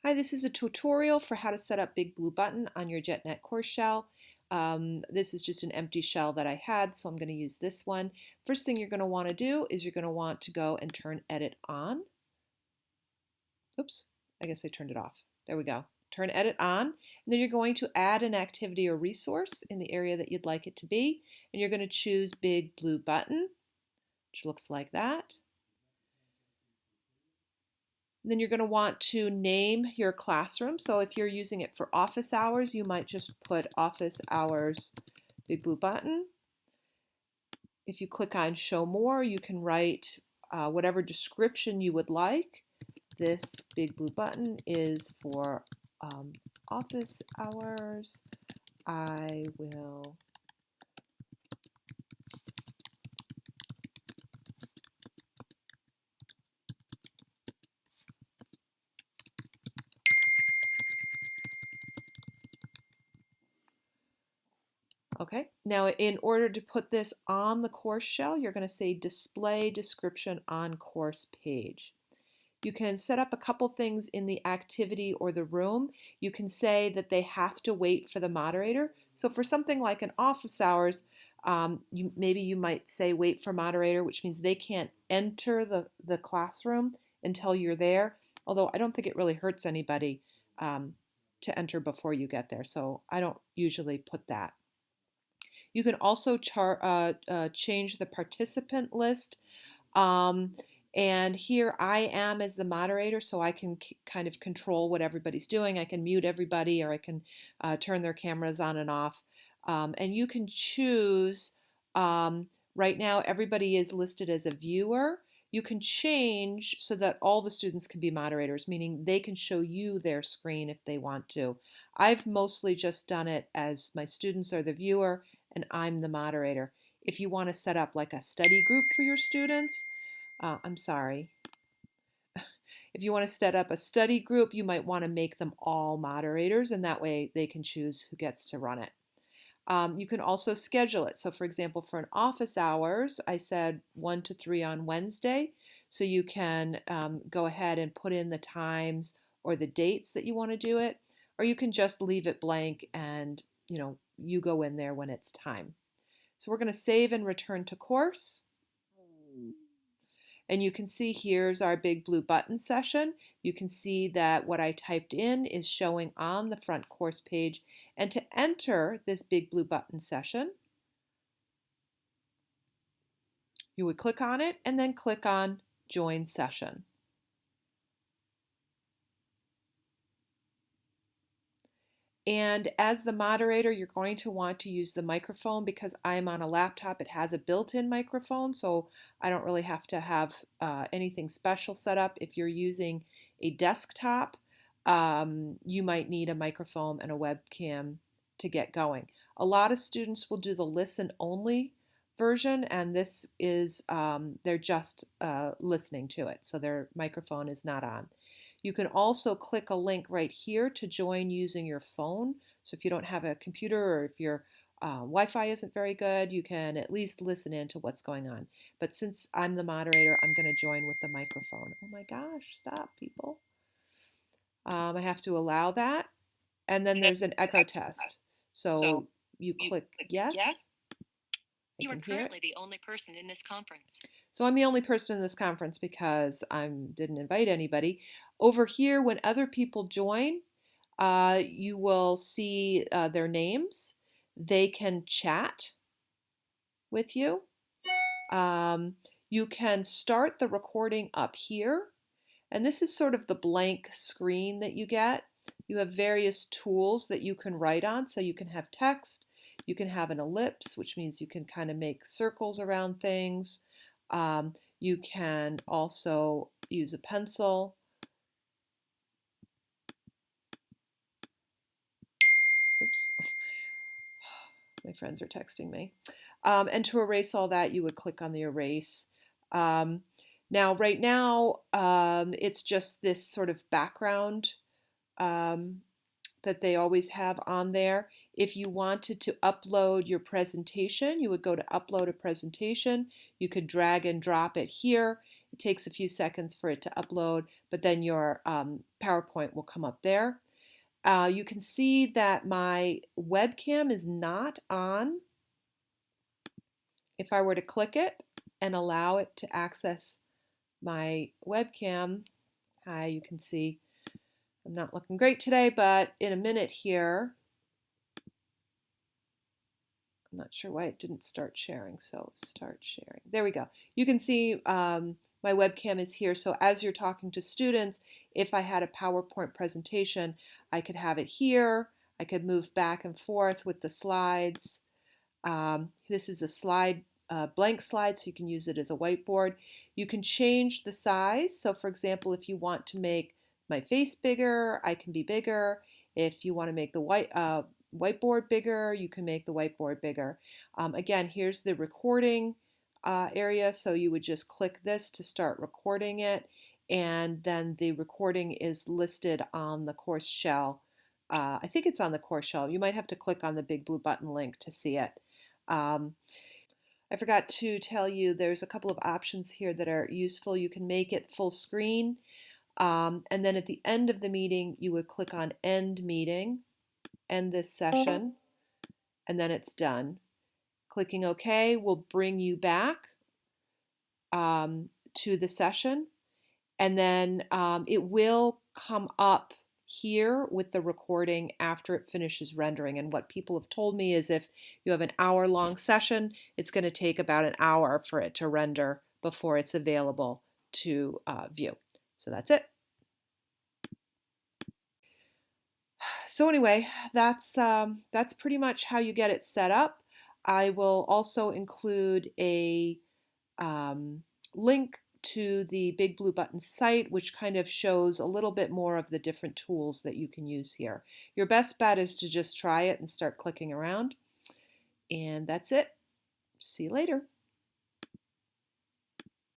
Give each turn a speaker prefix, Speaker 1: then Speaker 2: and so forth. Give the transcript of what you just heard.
Speaker 1: Hi, this is a tutorial for how to set up Big Blue Button on your JetNet course shell. This is just an empty shell that I had, so I'm going to use this one. First thing you're going to want to do is you're going to want to go and turn Edit on. Oops, I guess I turned it off. There we go. Turn Edit on, and then you're going to add an activity or resource in the area that you'd like it to be, and you're going to choose Big Blue Button, which looks like that. Then you're going to want to name your classroom. So if you're using it for office hours, you might just put office hours Big Blue Button. If you click on show more, you can write whatever description you would like. This Big Blue Button is for office hours. I will Okay, now in order to put this on the course shell, you're going to say display description on course page. You can set up a couple things in the activity or the room. You can say that they have to wait for the moderator. So for something like an office hours, maybe you might say wait for moderator, which means they can't enter the classroom until you're there. Although I don't think it really hurts anybody to enter before you get there. So I don't usually put that. You can also change the participant list. And here I am as the moderator, so I can kind of control what everybody's doing. I can mute everybody, or I can turn their cameras on and off. And you can choose, right now everybody is listed as a viewer. You can change so that all the students can be moderators, meaning they can show you their screen if they want to. I've mostly just done it as my students are the viewer and I'm the moderator. If you want to set up like a study group for your students, I'm sorry. If you want to set up a study group, you might want to make them all moderators, and that way they can choose who gets to run it. You can also schedule it. So for example, for an office hours, I said 1 to 3 on Wednesday. So you can go ahead and put in the times or the dates that you want to do it, or you can just leave it blank and you go in there when it's time. So we're going to save and return to course. And you can see here's our Big Blue Button session. You can see that what I typed in is showing on the front course page. And to enter this Big Blue Button session, you would click on it and then click on Join Session. And as the moderator, you're going to want to use the microphone. Because I'm on a laptop, it has a built-in microphone, so I don't really have to have anything special set up. If you're using a desktop, you might need a microphone and a webcam to get going. A lot of students will do the listen-only version, and this is, they're just listening to it, so their microphone is not on. You can also click a link right here to join using your phone. So if you don't have a computer, or if your Wi-Fi isn't very good, you can at least listen in to what's going on. But since I'm the moderator, I'm going to join with the microphone. Oh my gosh, stop, people. I have to allow that. And then there's an echo test. So you click yes.
Speaker 2: You are currently the only person in this conference.
Speaker 1: So I'm the only person in this conference because I didn't invite anybody. Over here, when other people join, you will see their names. They can chat with you. You can start the recording up here. And this is sort of the blank screen that you get. You have various tools that you can write on. So you can have text. You can have an ellipse, which means you can kind of make circles around things. You can also use a pencil. Oops. My friends are texting me. And to erase all that, you would click on the erase. Now, right now, it's just this sort of background that they always have on there. If you wanted to upload your presentation, you would go to upload a presentation. You could drag and drop it here. It takes a few seconds for it to upload, but then your PowerPoint will come up there. You can see that my webcam is not on. If I were to click it and allow it to access my webcam, hi, you can see I'm not looking great today, but in a minute here, I'm not sure why it didn't start sharing, so start sharing. There we go. You can see my webcam is here, so as you're talking to students, if I had a PowerPoint presentation, I could have it here. I could move back and forth with the slides. This is a slide, blank slide, so you can use it as a whiteboard. You can change the size. So for example, if you want to make my face bigger, I can be bigger. If you want to make the whiteboard bigger, you can make the whiteboard bigger. Again, here's the recording area, so you would just click this to start recording it, and then the recording is listed on the course shell. I think it's on the course shell. You might have to click on the big blue button link to see it. I forgot to tell you there's a couple of options here that are useful. You can make it full screen, and then at the end of the meeting you would click on End Meeting, end this session, and then it's done. Clicking OK will bring you back to the session, and then it will come up here with the recording after it finishes rendering. And what people have told me is if you have an hour-long session, it's going to take about an hour for it to render before it's available to view. So that's it. So anyway, that's pretty much how you get it set up. I will also include a link to the Big Blue Button site, which kind of shows a little bit more of the different tools that you can use here. Your best bet is to just try it and start clicking around. And that's it. See you later.